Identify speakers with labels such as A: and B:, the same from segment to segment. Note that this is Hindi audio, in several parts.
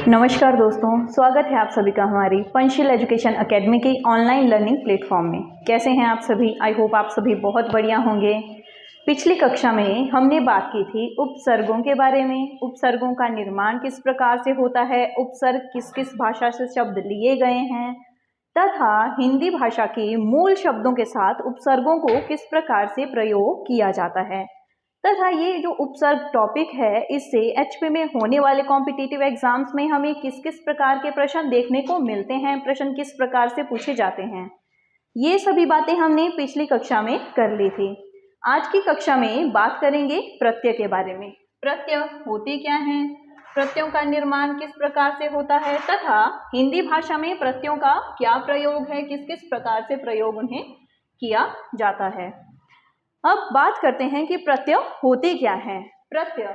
A: नमस्कार दोस्तों, स्वागत है आप सभी का हमारी पंचशील एजुकेशन एकेडमी की ऑनलाइन लर्निंग प्लेटफॉर्म में। कैसे हैं आप सभी? आई होप आप सभी बहुत बढ़िया होंगे। पिछली कक्षा में हमने बात की थी उपसर्गों के बारे में। उपसर्गों का निर्माण किस प्रकार से होता है, उपसर्ग किस किस भाषा से शब्द लिए गए हैं तथा हिंदी भाषा के मूल शब्दों के साथ उपसर्गों को किस प्रकार से प्रयोग किया जाता है तथा ये जो उपसर्ग टॉपिक है इससे एचपी में होने वाले कॉम्पिटिटिव एग्जाम्स में हमें किस किस प्रकार के प्रश्न देखने को मिलते हैं, प्रश्न किस प्रकार से पूछे जाते हैं, ये सभी बातें हमने पिछली कक्षा में कर ली थी। आज की कक्षा में बात करेंगे प्रत्यय के बारे में। प्रत्यय होते क्या हैं, प्रत्ययों का निर्माण किस प्रकार से होता है तथा हिंदी भाषा में प्रत्ययों का क्या प्रयोग है, किस किस प्रकार से प्रयोग उन्हें किया जाता है। अब बात करते हैं कि प्रत्यय होते क्या हैं। प्रत्यय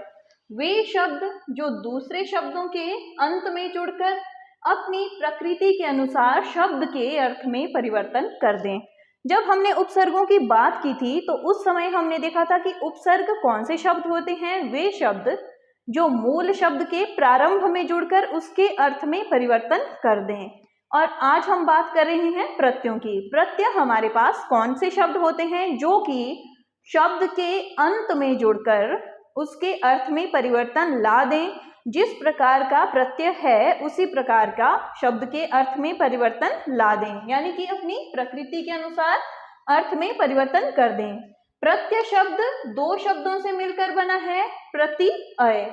A: वे शब्द जो दूसरे शब्दों के अंत में जुड़कर अपनी प्रकृति के अनुसार शब्द के अर्थ में परिवर्तन कर दें। जब हमने उपसर्गों की बात की थी तो उस समय हमने देखा था कि उपसर्ग कौन से शब्द होते हैं, वे शब्द जो मूल शब्द के प्रारंभ में जुड़कर उसके अर्थ में परिवर्तन कर दें। और आज हम बात कर रहे हैं प्रत्ययों की। प्रत्यय हमारे पास कौन से शब्द होते हैं जो कि शब्द के अंत में जुड़कर उसके अर्थ में परिवर्तन ला दें। जिस प्रकार का प्रत्यय है उसी प्रकार का शब्द के अर्थ में परिवर्तन ला दें, यानी कि अपनी प्रकृति के अनुसार अर्थ में परिवर्तन कर दें। प्रत्यय शब्द दो शब्दों से मिलकर बना है, प्रति अय।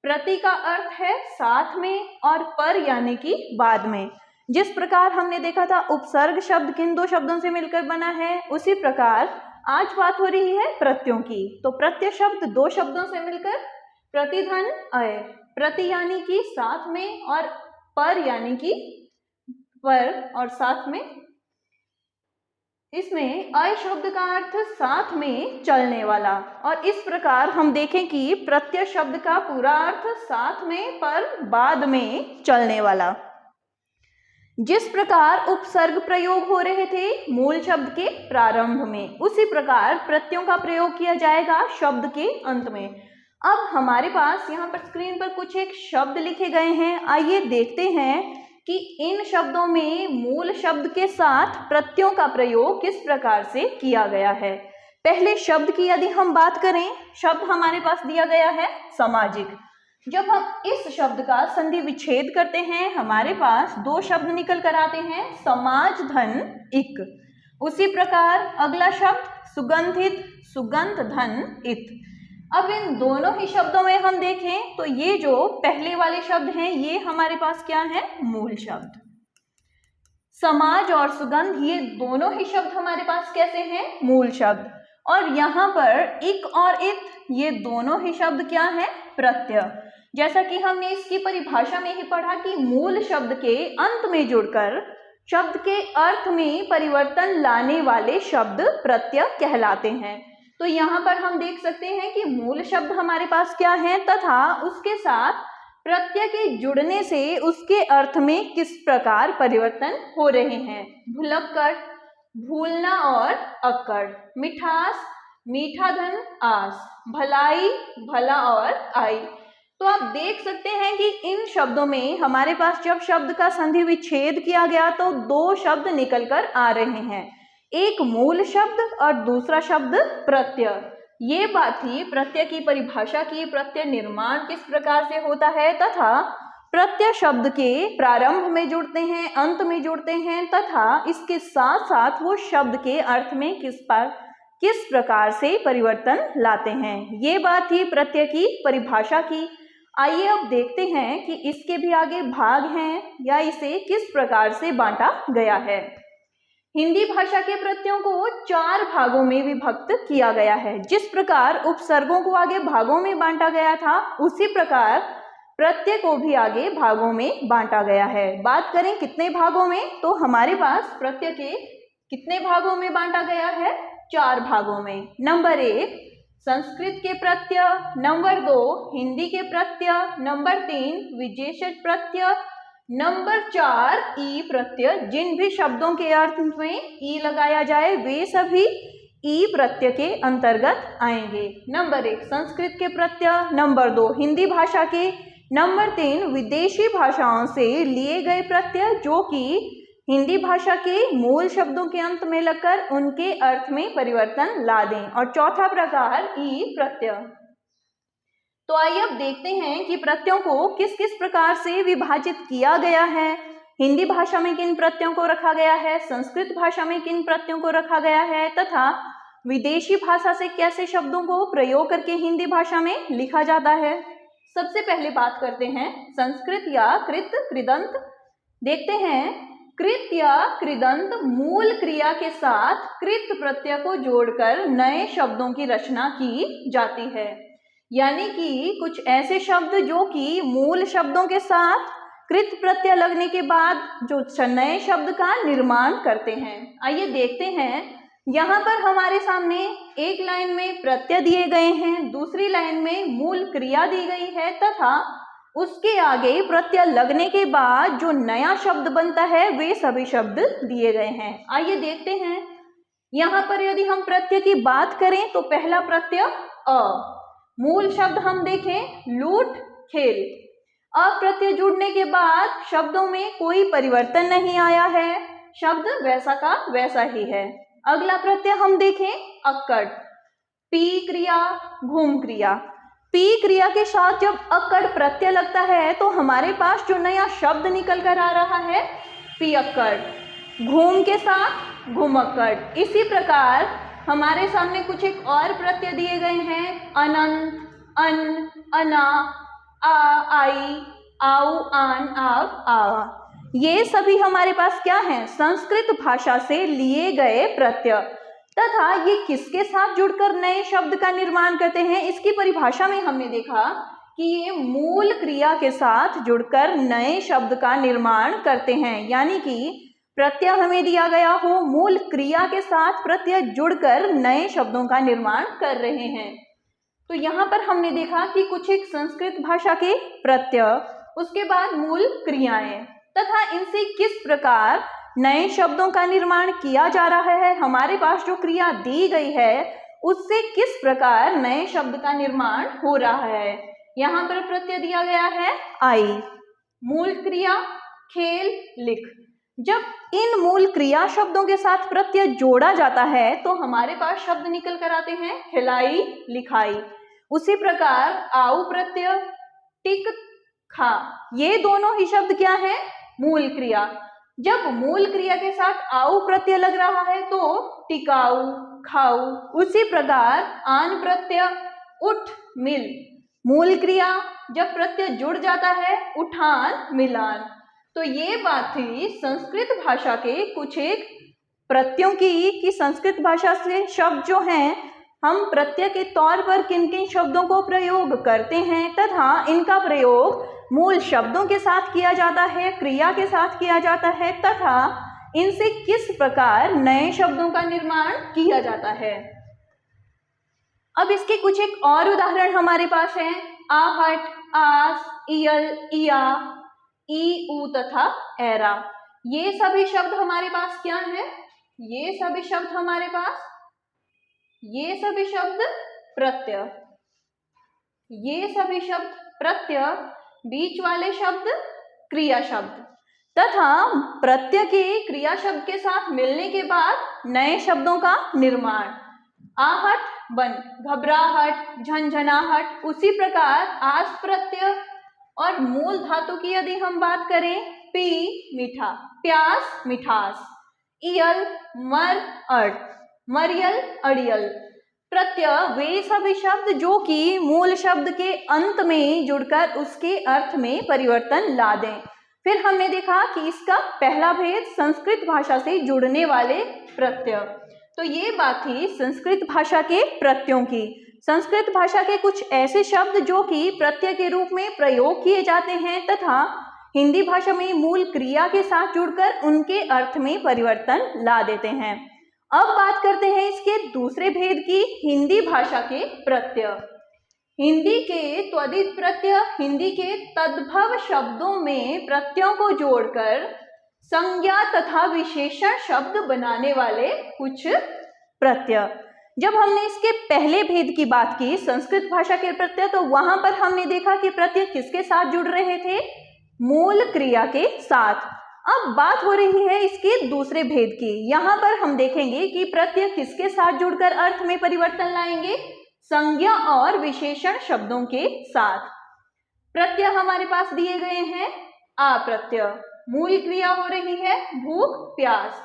A: प्रति का अर्थ है साथ में और पर यानी कि बाद में। जिस प्रकार हमने देखा था उपसर्ग शब्द किन दो शब्दों से मिलकर बना है, उसी प्रकार आज बात हो रही है प्रत्ययों की। तो प्रत्यय शब्द दो शब्दों से मिलकर प्रतिधन अय, प्रति यानी कि साथ में और पर यानी कि पर और साथ में। इसमें अय शब्द का अर्थ साथ में चलने वाला, और इस प्रकार हम देखें कि प्रत्यय शब्द का पूरा अर्थ साथ में पर बाद में चलने वाला। जिस प्रकार उपसर्ग प्रयोग हो रहे थे मूल शब्द के प्रारंभ में, उसी प्रकार प्रत्ययों का प्रयोग किया जाएगा शब्द के अंत में। अब हमारे पास यहाँ पर स्क्रीन पर कुछ एक शब्द लिखे गए हैं, आइए देखते हैं कि इन शब्दों में मूल शब्द के साथ प्रत्ययों का प्रयोग किस प्रकार से किया गया है। पहले शब्द की यदि हम बात करें, शब्द हमारे पास दिया गया है सामाजिक। जब हम इस शब्द का संधि विच्छेद करते हैं हमारे पास दो शब्द निकल कर आते हैं, समाज धन इक। उसी प्रकार अगला शब्द सुगंधित, सुगंध धन इत। अब इन दोनों ही शब्दों में हम देखें तो ये जो पहले वाले शब्द हैं ये हमारे पास क्या है, मूल शब्द। समाज और सुगंध ये दोनों ही शब्द हमारे पास कैसे हैं, मूल शब्द। और यहाँ पर इक और इत ये दोनों ही शब्द क्या है, प्रत्यय। जैसा कि हमने इसकी परिभाषा में ही पढ़ा कि मूल शब्द के अंत में जुड़कर शब्द के अर्थ में परिवर्तन लाने वाले शब्द प्रत्यय कहलाते हैं। तो यहाँ पर हम देख सकते हैं कि मूल शब्द हमारे पास क्या है तथा उसके साथ प्रत्यय के जुड़ने से उसके अर्थ में किस प्रकार परिवर्तन हो रहे हैं। भुलक्कड़, भूलना और अक्कड़। मिठास, मीठा धन आस। भलाई, भला और आई। तो आप देख सकते हैं कि इन शब्दों में हमारे पास जब शब्द का संधि विच्छेद किया गया तो दो शब्द निकलकर आ रहे हैं, एक मूल शब्द और दूसरा शब्द प्रत्यय। ये बात थी प्रत्यय की परिभाषा की, प्रत्यय निर्माण किस प्रकार से होता है तथा प्रत्यय शब्द के प्रारंभ में जुड़ते हैं, अंत में जुड़ते हैं तथा इसके साथ साथ वो शब्द के अर्थ में किस प्रकार से परिवर्तन लाते हैं। ये बात थी प्रत्यय की परिभाषा की। आइए अब देखते हैं कि इसके भी आगे भाग हैं या इसे किस प्रकार से बांटा गया है। हिंदी भाषा के प्रत्ययों को चार भागों में विभक्त किया गया है। जिस प्रकार उपसर्गों को आगे भागों में बांटा गया था उसी प्रकार प्रत्यय को भी आगे भागों में बांटा गया है। बात करें कितने भागों में, तो हमारे पास प्रत्यय के कितने भागों में बांटा गया है, चार भागों में। नंबर 1 संस्कृत के प्रत्यय, नंबर 2 हिंदी के प्रत्यय, नंबर 3 विशेषण प्रत्यय, नंबर 4 ई प्रत्यय। जिन भी शब्दों के अर्थ में ई लगाया जाए वे सभी ई प्रत्यय के अंतर्गत आएंगे। नंबर 1 संस्कृत के प्रत्यय, नंबर 2 हिंदी भाषा के, नंबर 3, विदेशी भाषाओं से लिए गए प्रत्यय जो कि हिंदी भाषा के मूल शब्दों के अंत में लगकर उनके अर्थ में परिवर्तन ला दें। और चौथा प्रकार ई प्रत्यय। तो आइए अब देखते हैं कि प्रत्ययों को किस किस प्रकार से विभाजित किया गया है। हिंदी भाषा में किन प्रत्ययों को रखा गया है, संस्कृत भाषा में किन प्रत्ययों को रखा गया है तथा विदेशी भाषा से कैसे शब्दों को प्रयोग करके हिंदी भाषा में लिखा जाता है। सबसे पहले बात करते हैं संस्कृत या कृत कृदंत। देखते हैं कृत या कृदंत मूल क्रिया के साथ कृत प्रत्यय को जोड़कर नए शब्दों की रचना की जाती है। यानी कि कुछ ऐसे शब्द जो कि मूल शब्दों के साथ कृत प्रत्यय लगने के बाद जो नए शब्द का निर्माण करते हैं। आइए देखते हैं, यहाँ पर हमारे सामने एक लाइन में प्रत्यय दिए गए हैं, दूसरी लाइन में मूल क्रिया दी गई है तथा उसके आगे प्रत्यय लगने के बाद जो नया शब्द बनता है वे सभी शब्द दिए गए हैं। आइए देखते हैं, यहाँ पर यदि हम प्रत्यय की बात करें तो पहला प्रत्यय अ। मूल शब्द हम देखें लूट खेल। अ प्रत्यय जुड़ने के बाद शब्दों में कोई परिवर्तन नहीं आया है, शब्द वैसा का वैसा ही है। अगला प्रत्यय हम देखें अक्कड़। पी क्रिया घूम क्रिया। पी क्रिया के साथ जब अक्कड़ प्रत्यय लगता है तो हमारे पास जो नया शब्द निकल कर आ रहा है पियक्कड़। घूम के साथ घुमक्कड़। इसी प्रकार हमारे सामने कुछ एक और प्रत्यय दिए गए हैं अनंत, अन, अना, आ, आई, आओ, आन, आव, आवा। ये सभी हमारे पास क्या हैं, संस्कृत भाषा से लिए गए प्रत्यय तथा ये किसके साथ जुड़कर नए शब्द का निर्माण करते हैं। इसकी परिभाषा में हमने देखा कि ये मूल क्रिया के साथ जुड़कर नए शब्द का निर्माण करते हैं। यानी कि प्रत्यय हमें दिया गया हो, मूल क्रिया के साथ प्रत्यय जुड़कर नए शब्दों का निर्माण कर रहे हैं। तो यहाँ पर हमने देखा कि कुछ एक संस्कृत भाषा के प्रत्यय, उसके बाद मूल क्रियाएं तथा इनसे किस प्रकार नए शब्दों का निर्माण किया जा रहा है। हमारे पास जो क्रिया दी गई है उससे किस प्रकार नए शब्द का निर्माण हो रहा है। यहाँ पर प्रत्यय दिया गया है आई। मूल क्रिया खेल लिख। जब इन मूल क्रिया शब्दों के साथ प्रत्यय जोड़ा जाता है तो हमारे पास शब्द निकल कर आते हैं खिलाई लिखाई। उसी प्रकार आऊ प्रत्यय टिक खा, ये दोनों ही शब्द क्या है, मूल क्रिया। जब मूल क्रिया के साथ आऊ प्रत्यय लग रहा है तो टिकाऊ खाऊ। उसी प्रकार आन प्रत्यय उठ मिल। मूल क्रिया जब प्रत्यय जुड़ जाता है उठान मिलान। तो ये बात थी संस्कृत भाषा के कुछ एक प्रत्ययों की कि संस्कृत भाषा से शब्द जो हैं हम प्रत्यय के तौर पर किन किन शब्दों को प्रयोग करते हैं तथा इनका प्रयोग मूल शब्दों के साथ किया जाता है, क्रिया के साथ किया जाता है तथा इनसे किस प्रकार नए शब्दों का निर्माण किया जाता है। अब इसके कुछ एक और उदाहरण हमारे पास हैं आहट, आस, इयल, इया, ई, ऊ तथा एरा। ये सभी शब्द हमारे पास क्या है, ये सभी शब्द हमारे पास, ये सभी शब्द प्रत्यय, ये सभी शब्द प्रत्यय, बीच वाले शब्द क्रिया शब्द तथा प्रत्यय के क्रिया शब्द के साथ मिलने के बाद नए शब्दों का निर्माण। आहट बन, घबराहट, झंझनाहट। उसी प्रकार आस प्रत्यय और मूल धातु की यदि हम बात करें पी मीठा, प्यास मिठास, इयल मर अड़, मरियल अड़ियल। प्रत्यय वे सभी शब्द जो कि मूल शब्द के अंत में जुड़कर उसके अर्थ में परिवर्तन ला दें। फिर हमने देखा कि इसका पहला भेद संस्कृत भाषा से जुड़ने वाले प्रत्यय। तो ये बात थी संस्कृत भाषा के प्रत्ययों की। संस्कृत भाषा के कुछ ऐसे शब्द जो कि प्रत्यय के रूप में प्रयोग किए जाते हैं तथा हिंदी भाषा में मूल क्रिया के साथ जुड़कर उनके अर्थ में परिवर्तन ला देते हैं। अब बात करते हैं इसके दूसरे भेद की, हिंदी भाषा के प्रत्यय। हिंदी के त्वदित प्रत्यय, हिंदी के तद्भव शब्दों में प्रत्ययों को जोड़कर संज्ञा तथा विशेषण शब्द बनाने वाले कुछ प्रत्यय। जब हमने इसके पहले भेद की बात की संस्कृत भाषा के प्रत्यय, तो वहां पर हमने देखा कि प्रत्यय किसके साथ जुड़ रहे थे? मूल क्रिया के साथ। अब बात हो रही है इसके दूसरे भेद की। यहाँ पर हम देखेंगे कि प्रत्यय किसके साथ जुड़कर अर्थ में परिवर्तन लाएंगे? संज्ञा और विशेषण शब्दों के साथ। प्रत्यय हमारे पास दिए गए हैं आ प्रत्यय, मूल क्रिया हो रही है भूख प्यास,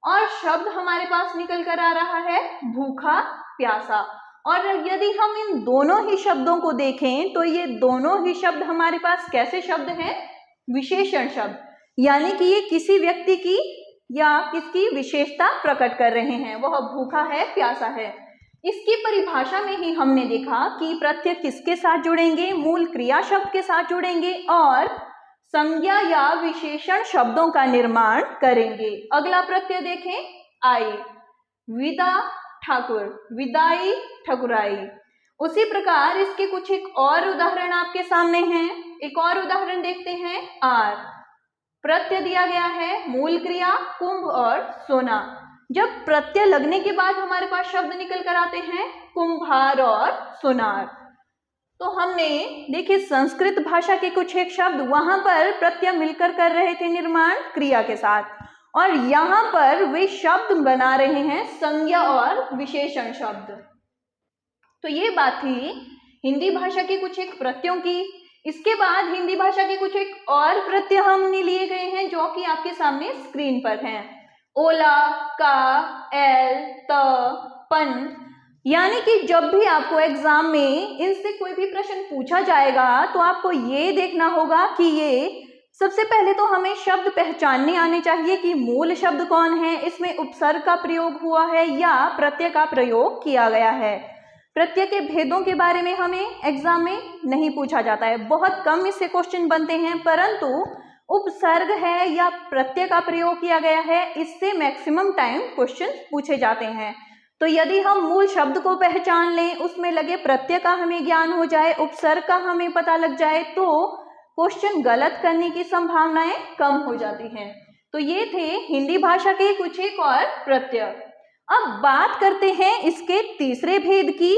A: और शब्द हमारे पास निकल कर आ रहा है भूखा प्यासा। और यदि हम इन दोनों ही शब्दों को देखें तो ये दोनों ही शब्द हमारे पास कैसे शब्द हैं? विशेषण शब्द, यानी कि ये किसी व्यक्ति की या किसकी विशेषता प्रकट कर रहे हैं, वह भूखा है प्यासा है। इसकी परिभाषा में ही हमने देखा कि प्रत्यय किसके साथ जुड़ेंगे? मूल क्रिया शब्द के साथ जुड़ेंगे और संज्ञा या विशेषण शब्दों का निर्माण करेंगे। अगला प्रत्यय देखें, आई, विदा ठाकुर, विदाई ठकुराई। उसी प्रकार इसके कुछ एक और उदाहरण आपके सामने हैं। एक और उदाहरण देखते हैं, आर। प्रत्यय दिया गया है मूल क्रिया कुंभ और सोना। जब प्रत्यय लगने के बाद हमारे पास शब्द निकल कर आते हैं कुंभार और सोनार। तो हमने देखिए संस्कृत भाषा के कुछ एक शब्द वहां पर प्रत्यय मिलकर कर रहे थे निर्माण क्रिया के साथ, और यहाँ पर वे शब्द बना रहे हैं संज्ञा और विशेषण शब्द। तो ये बात थी हिंदी भाषा के कुछ एक प्रत्ययों की। इसके बाद हिंदी भाषा के कुछ एक और प्रत्यय हमने लिए गए हैं जो कि आपके सामने स्क्रीन पर हैं। ओला, का, एल, त, पन। यानी कि जब भी आपको एग्जाम में इनसे कोई भी प्रश्न पूछा जाएगा तो आपको ये देखना होगा कि ये सबसे पहले तो हमें शब्द पहचानने आने चाहिए कि मूल शब्द कौन है, इसमें उपसर्ग का प्रयोग हुआ है या प्रत्यय का प्रयोग किया गया है। प्रत्यय के भेदों के बारे में हमें एग्जाम में नहीं पूछा जाता है, बहुत कम इससे क्वेश्चन बनते हैं, परंतु उपसर्ग है या प्रत्यय का प्रयोग किया गया है इससे मैक्सिमम टाइम क्वेश्चन पूछे जाते हैं। तो यदि हम मूल शब्द को पहचान लें, उसमें लगे प्रत्यय का हमें ज्ञान हो जाए, उपसर्ग का हमें पता लग जाए, तो क्वेश्चन गलत करने की संभावनाएं कम हो जाती हैं। तो ये थे हिंदी भाषा के कुछ एक और प्रत्यय। अब बात करते हैं इसके तीसरे भेद की,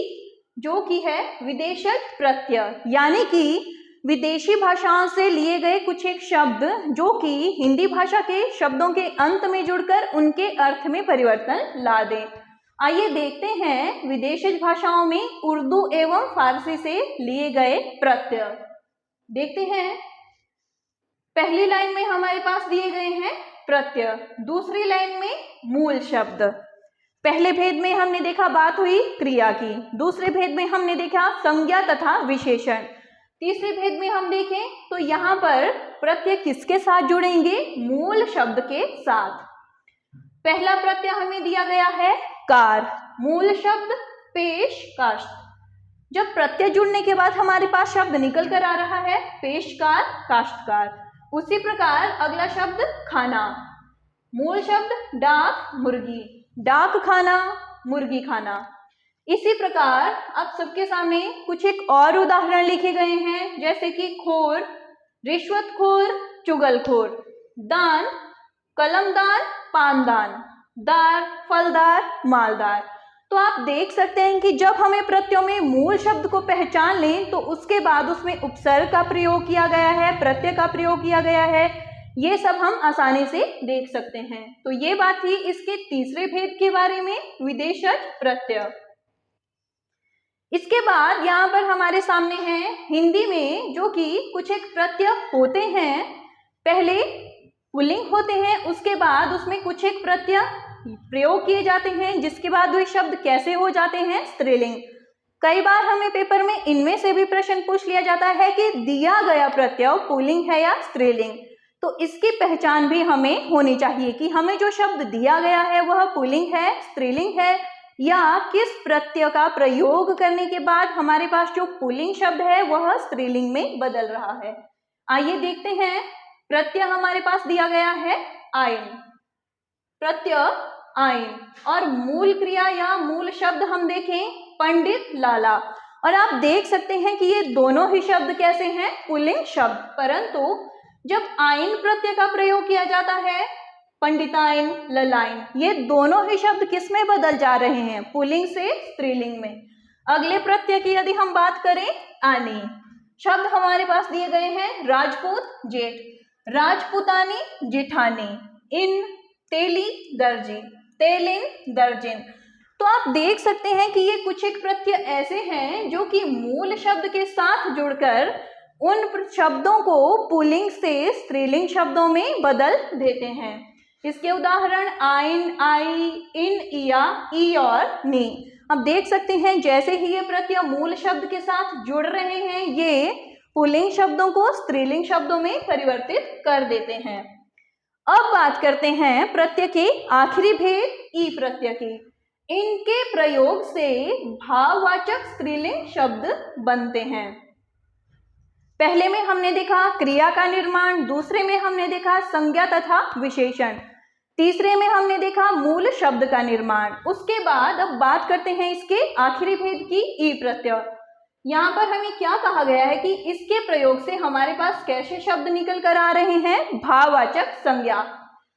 A: जो कि है विदेशज प्रत्यय, यानी कि विदेशी भाषाओं से लिए गए कुछ एक शब्द जो कि हिंदी भाषा के शब्दों के अंत में जुड़कर उनके अर्थ में परिवर्तन ला दें। आइए देखते हैं विदेशज भाषाओं में उर्दू एवं फारसी से लिए गए प्रत्यय। देखते हैं, पहली लाइन में हमारे पास दिए गए हैं प्रत्यय, दूसरी लाइन में मूल शब्द। पहले भेद में हमने देखा बात हुई क्रिया की, दूसरे भेद में हमने देखा संज्ञा तथा विशेषण, तीसरे भेद में हम देखें तो यहाँ पर प्रत्यय किसके साथ जुड़ेंगे? मूल शब्द के साथ। पहला प्रत्यय हमें दिया गया है कार, मूल शब्द पेश काष्ठ। जब प्रत्यय जुड़ने के बाद हमारे पास शब्द निकल कर आ रहा है पेशकार काष्ठकार। उसी प्रकार अगला शब्द खाना, मूल शब्द डाक मुर्गी, डाक खाना मुर्गी खाना। इसी प्रकार अब सबके सामने कुछ एक और उदाहरण लिखे गए हैं, जैसे कि खोर, रिश्वतखोर, चुगलखोर, दान, कलमदार, पानदान, दार, फलदार, मालदार। तो आप देख सकते हैं कि जब हमें प्रत्ययों में मूल शब्द को पहचान लें तो उसके बाद उसमें उपसर्ग का प्रयोग किया गया है, प्रत्यय का प्रयोग किया गया है, ये सब हम आसानी से देख सकते हैं। तो ये बात थी इसके तीसरे भेद के बारे में, विदेशज प्रत्यय। इसके बाद यहाँ पर हमारे सामने है हिंदी में जो कि कुछ एक प्रत्यय होते हैं, पहले पुल्लिंग होते हैं, उसके बाद उसमें कुछ एक प्रत्यय प्रयोग किए जाते हैं, जिसके बाद वे शब्द कैसे हो जाते हैं? स्त्रीलिंग। कई बार हमें पेपर में इनमें से भी प्रश्न पूछ लिया जाता है कि दिया गया प्रत्यय पुल्लिंग है या स्त्रीलिंग। तो इसकी पहचान भी हमें होनी चाहिए कि हमें जो शब्द दिया गया है वह पुल्लिंग है, स्त्रीलिंग है, या किस प्रत्यय का प्रयोग करने के बाद हमारे पास जो पुल्लिंग शब्द है वह स्त्रीलिंग में बदल रहा है। आइए देखते हैं, प्रत्यय हमारे पास दिया गया है आइन, प्रत्यय आइन, और मूल क्रिया या मूल शब्द हम देखें पंडित लाला। और आप देख सकते हैं कि ये दोनों ही शब्द कैसे हैं? पुल्लिंग शब्द, परंतु जब आइन प्रत्यय का प्रयोग किया जाता है पंडिताइन, ललाइन, ये दोनों ही शब्द किस में बदल जा रहे हैं? पुल्लिंग से स्त्रीलिंग में। अगले प्रत्यय की यदि हम बात करें, आनी। शब्द हमारे पास दिए गए हैं राजपूत, जेठ, राजपूतानी, जेठानी, इन, तेली, दर्जी, तेलिन, दर्जिन। तो आप देख सकते हैं कि ये कुछ एक प्रत्यय ऐसे हैं जो कि मूल शब्द के साथ जुड़कर उन शब्दों को पुल्लिंग से स्त्रीलिंग शब्दों में बदल देते हैं। इसके उदाहरण आइन, आई, इन, इया, ई और नी। अब देख सकते हैं जैसे ही ये प्रत्यय मूल शब्द के साथ जुड़ रहे हैं, ये पुल्लिंग शब्दों को स्त्रीलिंग शब्दों में परिवर्तित कर देते हैं। अब बात करते हैं प्रत्यय के आखिरी भेद, ई प्रत्यय की। इनके प्रयोग से भाववाचक स्त्रीलिंग शब्द बनते हैं। पहले में हमने देखा क्रिया का निर्माण, दूसरे में हमने देखा संज्ञा तथा विशेषण, तीसरे में हमने देखा मूल शब्द का निर्माण। उसके बाद अब बात करते हैं इसके आखिरी भेद की, ई प्रत्यय। यहाँ पर हमें क्या कहा गया है कि इसके प्रयोग से हमारे पास कैसे शब्द निकल कर आ रहे हैं? भाववाचक संज्ञा।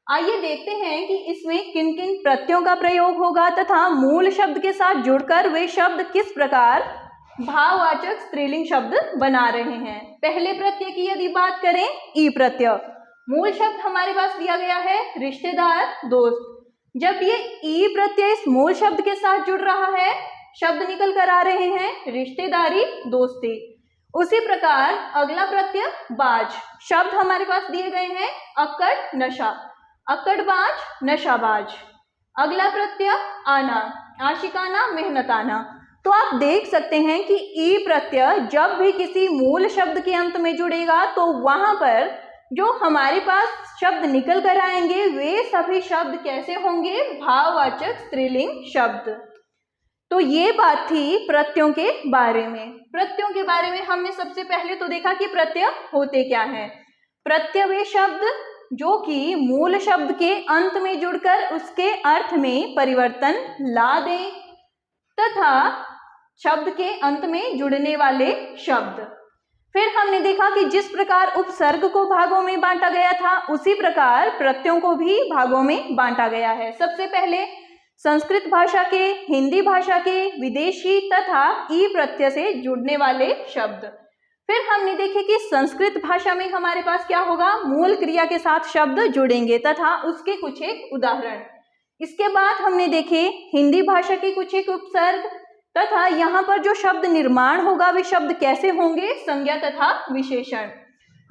A: आइए देखते हैं कि इसमें किन किन प्रत्ययों का प्रयोग होगा तथा मूल शब्द के साथ जुड़कर वे शब्द किस प्रकार भाववाचक स्त्रीलिंग शब्द बना रहे हैं। पहले प्रत्यय की यदि बात करें, ई प्रत्यय। मूल शब्द हमारे पास दिया गया है रिश्तेदार, दोस्त। जब ये ई प्रत्यय इस मूल शब्द के साथ जुड़ रहा है, शब्द निकल कर आ रहे हैं रिश्तेदारी, दोस्ती। उसी प्रकार अगला प्रत्यय बाज। शब्द हमारे पास दिए गए हैं अक्कड़, नशा, अक्कड़बाज, नशाबाज। अगला प्रत्यय आना, आशिकाना, मेहनताना। तो आप देख सकते हैं कि ई प्रत्यय जब भी किसी मूल शब्द के अंत में जुड़ेगा तो वहां पर जो हमारे पास शब्द निकल कर आएंगे वे सभी शब्द कैसे होंगे? भाववाचक स्त्रीलिंग शब्द। तो ये बात थी प्रत्ययों के बारे में। प्रत्ययों के बारे में हमने सबसे पहले तो देखा कि प्रत्यय होते क्या हैं। प्रत्यय वे शब्द जो कि मूल शब्द के अंत में जुड़कर उसके अर्थ में परिवर्तन ला दें तथा शब्द के अंत में जुड़ने वाले शब्द। फिर हमने देखा कि जिस प्रकार उपसर्ग को भागों में बांटा गया था उसी प्रकार प्रत्ययों को भी भागों में बांटा गया है। सबसे पहले संस्कृत भाषा के, हिंदी भाषा के, विदेशी तथा ई प्रत्यय से जुड़ने वाले शब्द। फिर हमने देखे कि संस्कृत भाषा में हमारे पास क्या होगा? मूल क्रिया के साथ शब्द जुड़ेंगे तथा उसके कुछ एक उदाहरण। इसके बाद हमने देखे हिंदी भाषा के कुछ एक उपसर्ग तथा यहाँ पर जो शब्द निर्माण होगा वे शब्द कैसे होंगे? संज्ञा तथा विशेषण।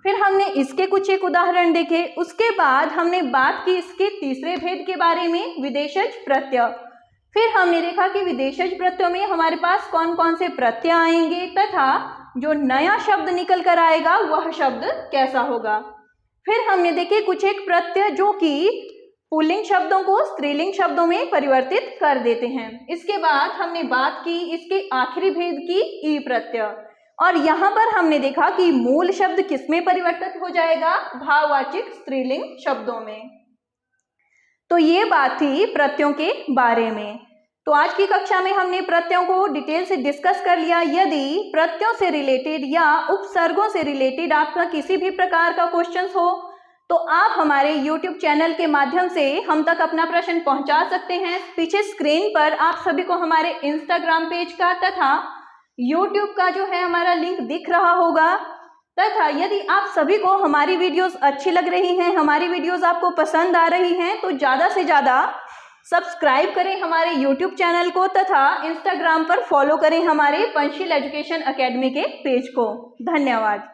A: फिर हमने इसके कुछ एक उदाहरण देखे। उसके बाद हमने बात की इसके तीसरे भेद के बारे में, विदेशज प्रत्यय। फिर हमने देखा कि विदेशज प्रत्ययों में हमारे पास कौन कौन से प्रत्यय आएंगे तथा जो नया शब्द निकल कर आएगा वह शब्द कैसा होगा। फिर हमने देखे कुछ एक प्रत्यय जो कि पुल्लिंग शब्दों को स्त्रीलिंग शब्दों में परिवर्तित कर देते हैं। इसके बाद हमने बात की इसके आखिरी भेद की, ई प्रत्यय। और यहाँ पर हमने देखा कि मूल शब्द किसमें परिवर्तित हो जाएगा? भाववाचक स्त्रीलिंग शब्दों में। तो ये बात थी प्रत्ययों के बारे में। तो आज की कक्षा में हमने प्रत्ययों को डिटेल से डिस्कस कर लिया। यदि प्रत्ययों से रिलेटेड या उपसर्गों से रिलेटेड आपका किसी भी प्रकार का क्वेश्चन हो तो आप हमारे YouTube चैनल के माध्यम से हम तक अपना प्रश्न पहुंचा सकते हैं। पीछे स्क्रीन पर आप सभी को हमारे Instagram पेज का तथा YouTube का जो है हमारा लिंक दिख रहा होगा तथा यदि आप सभी को हमारी वीडियोस अच्छी लग रही हैं, हमारी वीडियोस आपको पसंद आ रही हैं तो ज़्यादा से ज़्यादा सब्सक्राइब करें हमारे YouTube चैनल को तथा Instagram पर फॉलो करें हमारे पंचशील एजुकेशन अकेडमी के पेज को। धन्यवाद।